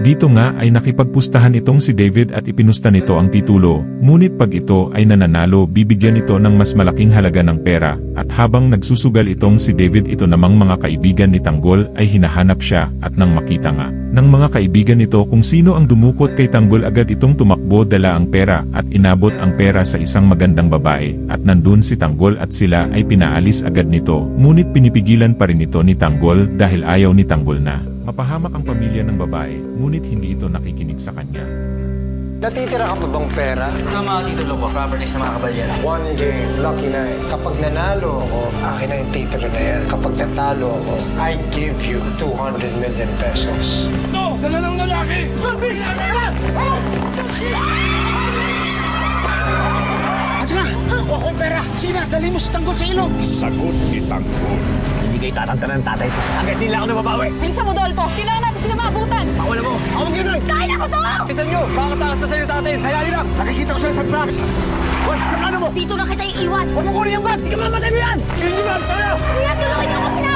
Dito nga ay nakipagpustahan itong si David at ipinusta nito ang titulo, ngunit pag ito ay nananalo bibigyan ito ng mas malaking halaga ng pera, at habang nagsusugal itong si David ito namang mga kaibigan ni Tanggol ay hinahanap siya, at nang makita nga ng mga kaibigan nito kung sino ang dumukot kay Tanggol agad itong tumakbo dala ang pera at inabot ang pera sa isang magandang babae, at nandun si Tanggol at sila ay pinaalis agad nito, ngunit pinipigilan pa rin ito ni Tanggol dahil ayaw ni Tanggol na mapahamak ang pamilya ng babae, ngunit hindi ito nakikinig sa kanya. Natitira ka pa bang pera? Sa mga titulo ko, properties na mga kabalyera. One game, lucky night. Kapag nanalo ako, akin na yung titulo na yan. Kapag natalo ako, I give you 200 million pesos. Ito! Dala ng lalaki! Mabis! Adra! Kuha ko yung pera! Sina, dali mo si Tanggol sa ilong! Sagot ni Tanggol. Hindi kayo tatantanan ng tatay ko. Agad nila ako nababawi. Bilisan mo, Dolfo! Kailangan natin sila maabutan! Pakawala mo. Ako mag-inay. Kaya ko to! Kisan nyo. Baka takas na sa'yo sa atin. Hayali lang! Nakikita ko sila sa drugs! Hoy, ano mo? Dito na kita iiwan! Huwag mo kunin yung bag! Di ka mamatay mo yan! Hindi ba? Tayo! Kuya, tulungan niyo ako!